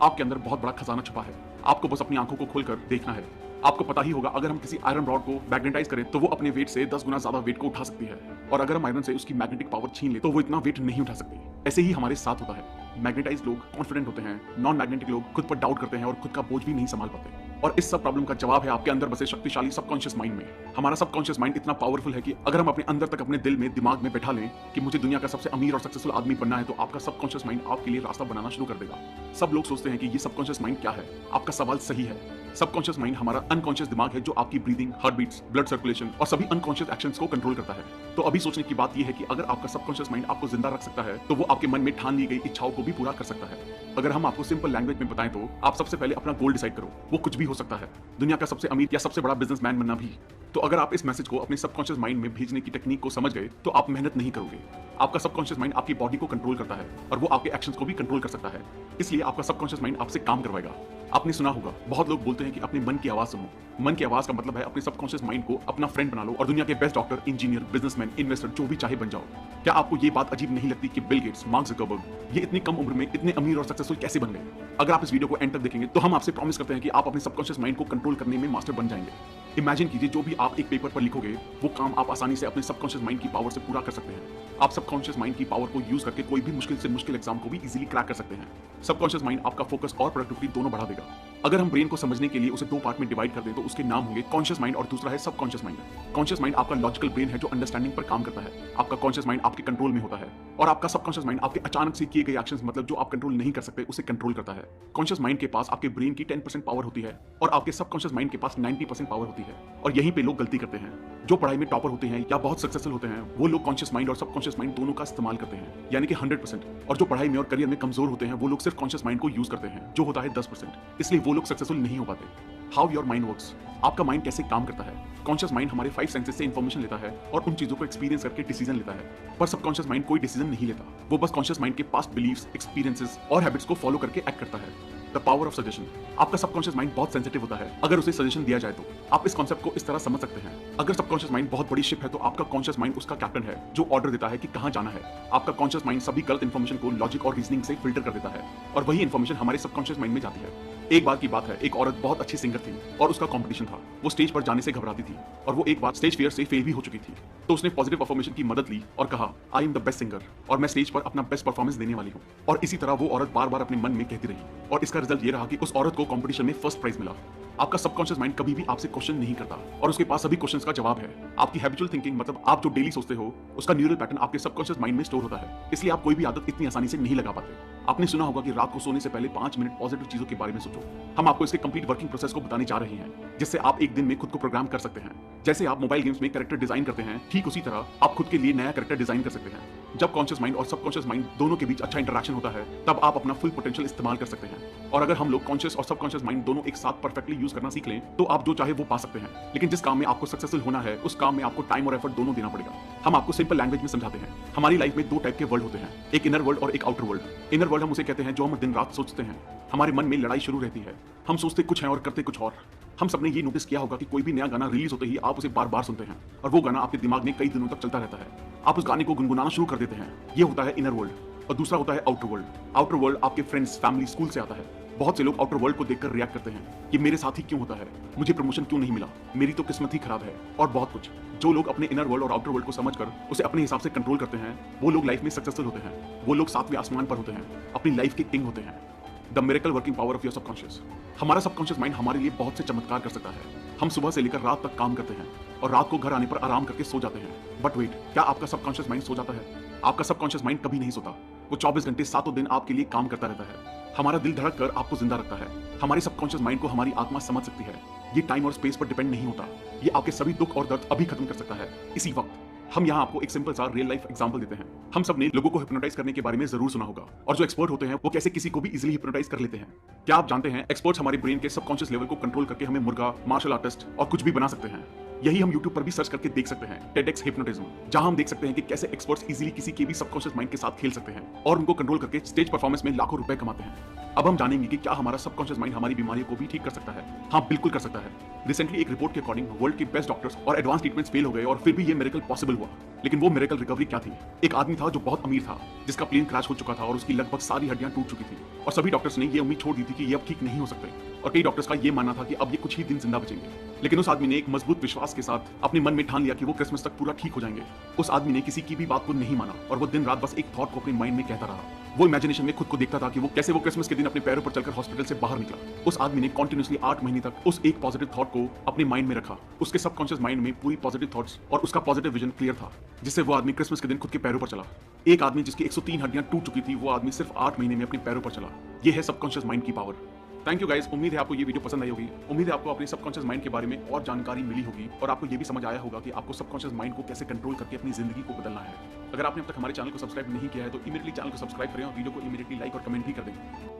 आपके अंदर बहुत बड़ा खजाना छुपा है। आपको बस अपनी आंखों को खोलकर देखना है। आपको पता ही होगा, अगर हम किसी आयरन रॉड को मैग्नेटाइज करें तो वो अपने वेट से 10 गुना ज्यादा वेट को उठा सकती है, और अगर हम आयरन से उसकी मैग्नेटिक पावर छीन ले तो वो इतना वेट नहीं उठा सकती। ऐसे ही हमारे साथ होता है। मैग्नेटाइज लोग कॉन्फिडेंट होते हैं, नॉन मैग्नेटिक लोग खुद पर डाउट करते हैं और खुद का बोझ भी नहीं संभाल पाते। और इस सब प्रॉब्लम का जवाब है आपके अंदर बसे शक्तिशाली सबकॉन्शियस माइंड में। हमारा सबकॉन्शियस माइंड इतना पावरफुल है कि अगर हम अपने अंदर तक अपने दिल में, दिमाग में बैठा लें कि मुझे दुनिया का सबसे अमीर और सक्सेसफुल आदमी बनना है, तो आपका सबकॉन्शियस माइंड आपके लिए रास्ता बनाना शुरू कर देगा। सब लोग सोचते हैं कि ये सबकॉन्शियस माइंड क्या है। आपका सवाल सही है। सबकॉन्शियस माइंड हमारा अनकॉन्शियस दिमाग है जो आपकी breathing, heart beats, blood circulation और सभी अनकॉन्शियस एक्शंस को कंट्रोल करता है। तो अभी सोचने की बात यह है कि अगर आपका सबकॉन्शियस माइंड आपको जिंदा रख सकता है तो वो आपके मन में ठान ली गई इच्छाओं को भी पूरा कर सकता है। अगर हम आपको सिंपल लैंग्वेज में बताएं तो आप सबसे पहले अपना गोल डिसाइड करो। वो कुछ भी हो सकता है, दुनिया का सबसे अमीर या सबसे बड़ा बिजनेसमैन बनना भी। तो अगर आप इस मैसेज को अपने सबकॉन्शियस माइंड में भेजने की टेक्निक को समझ गए तो आप मेहनत नहीं करोगे। आपका सबकॉन्शियस माइंड आपकी बॉडी को कंट्रोल करता है और वो आपके एक्शंस को भी कंट्रोल कर सकता है। इसलिए आपका सबकॉन्शियस माइंड आपसे काम करवाएगा। आपने सुना होगा, बहुत लोग बोलते हैं कि अपने मन की आवाज सुनो। मन की आवाज का मतलब है अपने सबकॉन्शियस माइंड को अपना फ्रेंड बना लो और दुनिया के best doctor, engineer, businessman, investor जो भी चाहे बन जाओ। क्या आपको ये बात अजीब नहीं लगती कि बिल गेट्स, मार्क ज़करबर्ग ये इतनी कम उम्र में इतने अमीर और सक्सेसफुल कैसे बन गए? अगर आप इस वीडियो को एंड तक देखेंगे तो हम आपसे प्रॉमिस करते हैं कि आप अपने सबकॉन्शियस माइंड को कंट्रोल करने में मास्टर बन जाएंगे। इमेजिन कीजिए, जो भी आप एक पेपर पर लिखोगे वो काम आप आसानी से अपने सबकॉन्शियस माइंड की पावर से पूरा कर सकते हैं। आप सबकॉन्शियस माइंड की पावर को यूज करके कोई भी मुश्किल से मुश्किल एग्जाम को भी इजीली क्रैक कर सकते हैं। सबकॉन्शियस माइंड आपका फोकस और प्रोडक्टिविटी दोनों बढ़ा देगा। अगर हम ब्रेन को समझने के लिए उसे दो पार्ट में डिवाइड कर दें तो उसके नाम होंगे कॉन्शियस माइंड और दूसरा है सबकॉन्शियस माइंड। कॉन्शियस माइंड आपका लॉजिकल ब्रेन है जो अंडरस्टैंडिंग पर काम करता है। आपका कॉन्शियस माइंड आपके कंट्रोल में होता है और आपका सबकॉन्शियस माइंड आपके अचानक से किए गए एक्शंस, मतलब जो आप कंट्रोल नहीं कर सकते, उसे कंट्रोल करता है। कॉन्शियस माइंड के पास आपके ब्रेन की 10% पावर होती है और आपके सबकॉन्शियस माइंड के पास 90% पावर होती है। और यहीं पे लोग गलती करते हैं। जो पढ़ाई में टॉपर होते हैं या बहुत सक्सेसफुल होते हैं वो लोग कॉन्शियस माइंड और सबकॉन्शियस माइंड दोनों का इस्तेमाल करते हैं, यानी कि 100%। और जो पढ़ाई में और करियर में कमजोर होते हैं वो लोग सिर्फ कॉन्शियस माइंड को यूज करते हैं, जो होता है 10%। इसलिए वो लोग सक्सेसफुल नहीं हो पाते। हाउ योर माइंड वर्क्स, आपका माइंड कैसे काम करता है। कॉन्शियस माइंड हमारे 5 सेंसेस से इंफॉर्मेशन लेता है और उन चीजों को एक्सपीरियंस करके डिसीजन लेता है। पर सबकॉन्शियस माइंड कोई डिसीजन नहीं लेता। वो बस कॉन्शियस माइंड के पास्ट बिलीव्स, एक्सपीरियंसेस और हैबिट्स को फॉलो करके एक्ट करता है। द पावर ऑफ सजेशन, आपका सबकॉन्शियस माइंड बहुत सेंसिटिव होता है। अगर उसे सजेशन दिया जाए तो आप इस कॉन्सेप्ट को इस तरह समझ सकते हैं। अगर सबकॉन्शियस माइंड बहुत बड़ी शिप है तो आपका कॉन्शियस माइंड उसका कैप्टन है जो ऑर्डर देता है कि कहां जाना है। आपका कॉन्शियस माइंड सभी गलत इंफॉर्मेशन को लॉजिक और रीजनिंग से फिल्टर कर देता है और वही इंफॉर्मेशन हमारे सबकॉन्शियस माइंड में जाती है। एक बार की बात है, एक औरत बहुत अच्छी सिंगर थी और उसका कंपटीशन था। वो स्टेज पर जाने से घबराती थी और वो एक बार स्टेज फियर से फेल भी हो चुकी थी। तो उसने पॉजिटिव अफर्मेशन की मदद ली और कहा, I am the best singer और मैं स्टेज पर अपना बेस्ट परफॉर्मेंस देने वाली हूँ। और इसी तरह वो औरत बार बार अपने मन में कहती रही और इसका रिजल्ट ये रहा कि उस औरत को कंपटीशन में फर्स्ट प्राइज मिला। आपका सबकॉन्शियस माइंड कभी भी आपसे क्वेश्चन नहीं करता और उसके पास सभी क्वेश्चंस का जवाब है। आपकी हैबिचुअल थिंकिंग, मतलब आप जो डेली सोचते हो, उसका न्यूरल पैटर्न आपके सबकॉन्शियस माइंड में स्टोर होता है। इसलिए आप कोई भी आदत इतनी आसानी से नहीं लगा पाते। आपने सुना होगा कि रात को सोने से पहले 5 मिनट पॉजिटिव चीजों के बारे में सोचो। हम आपको इसके कंप्लीट वर्किंग प्रोसेस को बताने जा रहे हैं जिससे आप एक दिन में खुद को प्रोग्राम कर सकते हैं। जैसे आप मोबाइल गेम्स में कैरेक्टर डिजाइन करते हैं, ठीक उसी तरह आप खुद के लिए नया कैरेक्टर डिजाइन कर सकते हैं। जब कॉन्शियस माइंड और सबकॉन्शियस माइंड दोनों के बीच अच्छा इंटरेक्शन होता है तब आप अपना फुल पोटेंशियल इस्तेमाल कर सकते हैं। और अगर हम लोग कॉन्शियस और सबकॉन्शियस माइंड दोनों एक साथ परफेक्टली यूज करना सीख लें तो आप जो चाहे वो पा सकते हैं। लेकिन जिस काम में आपको सक्सेसफुल होना है उस काम में आपको टाइम और एफर्ट दोनों देना पड़ेगा। हम आपको सिंपल लैंग्वेज में समझाते हैं। हमारी लाइफ में 2 टाइप के वर्ल्ड होते हैं, एक इनर वर्ल्ड और एक आउटर वर्ल्ड। इनर वर्ल्ड हम उसे कहते हैं जो हम दिन रात सोचते हैं। हमारे मन में लड़ाई शुरू रहती है, हम सोचते कुछ हैं और करते कुछ और। हम सबने ये नोटिस किया होगा कि कोई भी नया गाना रिलीज होते ही आप उसे बार बार सुनते हैं और वो गाना आपके दिमाग में कई दिनों तक चलता रहता है। आप उस गाने को गुनगुनाना शुरू कर देते हैं। ये होता है इनर वर्ल्ड। और दूसरा होता है आउटर वर्ल्ड। आउटर वर्ल्ड आपके फ्रेंड्स, फैमिली, स्कूल से आता है। बहुत से लोग आउटर वर्ल्ड को देखकर रिएक्ट करते हैं, ये मेरे साथ ही क्यों होता है, मुझे प्रमोशन क्यों नहीं मिला, मेरी तो किस्मत ही खराब है और बहुत कुछ। जो लोग अपने इनर वर्ल्ड और आउटर वर्ल्ड को समझकर उसे अपने हिसाब से कंट्रोल करते हैं वो लोग लाइफ में सक्सेसफुल होते हैं। वो लोग 7वें आसमान पर होते हैं, अपनी लाइफ के किंग होते हैं। The miracle working power of your subconscious. हमारा सबकॉन्शियस माइंड हमारे लिए बहुत से चमत्कार कर सकता है। हम सुबह से लेकर रात तक काम करते हैं और रात को घर आने पर आराम करके सो जाते हैं। बट वेट, क्या आपका सबकॉन्शियस माइंड सो जाता है? आपका सबकॉन्शियस माइंड कभी नहीं सोता। वो 24 घंटे 7 दिन आपके लिए काम करता रहता है। हमारा दिल धड़क कर आपको जिंदा रखता है। हमारे सबकॉन्शियस माइंड को हमारी आत्मा समझ सकती है। ये टाइम और स्पेस पर डिपेंड नहीं होता। ये आपके सभी दुख और दर्द अभी खत्म कर सकता है, इसी वक्त। हम यहाँ आपको एक सिंपल सा रियल लाइफ एग्जांपल देते हैं। हम सब ने लोगों को हिप्नोटाइज करने के बारे में जरूर सुना होगा और जो एक्सपर्ट होते हैं वो कैसे किसी को भी इजीली हिप्नोटाइज कर लेते हैं। क्या आप जानते हैं एक्सपर्ट्स हमारे ब्रेन के सबकॉन्शियस लेवल को कंट्रोल करके हमें मुर्गा, मार्शल आर्टिस्ट और कुछ भी बना सकते हैं। यही हम YouTube पर भी सर्च करके देख सकते हैं, TEDx हिप्नोटिज्म, जहां हम देख सकते हैं कि कैसे एक्सपर्ट्स इजीली किसी के भी सबकॉन्शियस माइंड के साथ खेल सकते हैं और उनको कंट्रोल करके स्टेज परफॉर्मेंस में लाखों रुपए कमाते हैं। अब हम जानेंगे कि क्या हमारा सबकॉन्शियस माइंड हमारी बीमारियों को भी ठीक कर सकता है। हाँ, बिल्कुल कर सकता है। रिसेंटली एक रिपोर्ट के अकॉर्डिंग वर्ल्ड के बेस्ट डॉक्टर्स और एडवांस ट्रीटमेंट्स फेल हो गए और फिर भी ये मिरेकल पॉसिबल हुआ। लेकिन वो मिरेकल रिकवरी क्या थी? एक आदमी था जो बहुत अमीर था, जिसका प्लेन क्रैश हो चुका था और उसकी लगभग सारी हड्डियां टूट चुकी थी और सभी डॉक्टर्स ने ये उम्मीद छोड़ दी थी कि ये अब ठीक नहीं हो सकते और कई डॉक्टर्स का ये मानना था कि अब ये कुछ ही दिन जिंदा बचेंगे। लेकिन उस आदमी ने एक मजबूत विश्वास के साथ अपने मन में ठान लिया कि वो क्रिसमस तक पूरा ठीक हो जाएंगे। उस आदमी ने किसी की भी बात को नहीं माना और वो दिन रात बस एक थॉट को अपने माइंड में कहता रहा। वो इमेजिनेशन में खुद को देखता था कि वो कैसे वो क्रिसमस के दिन अपने पैरों पर चलकर हॉस्पिटल से बाहर निकला। उस आदमी ने कॉन्टिन्यूसली 8 महीने तक उस एक पॉजिटिव थॉट को अपने माइंड में रखा। उसके सबकॉन्शियस माइंड में पूरी पॉजिटिव थॉट्स और उसका पॉजिटिव विजन क्लियर था, जिससे वो आदमी क्रिसमस के दिन खुद के पैरों पर चला। एक आदमी जिसकी 103 हड्डियां टूट चुकी थी, वो आदमी सिर्फ 8 महीने में अपने पैरों पर चला। ये है सबकॉन्शियस माइंड की पावर। थैंक यू गाइस, उम्मीद है आपको ये वीडियो पसंद आई होगी। उम्मीद है आपको अपने सबकॉन्शियस माइंड के बारे में और जानकारी मिली होगी और आपको ये भी समझ आया होगा कि आपको सबकॉन्शियस माइंड को कैसे कंट्रोल करके अपनी जिंदगी को बदलना है। अगर आपने अब तक हमारे चैनल को सब्सक्राइब नहीं किया है तो इमीडिएटली चैनल को सब्सक्राइब करें और वीडियो को इमीडिएटली लाइक और कमेंट भी कर दें।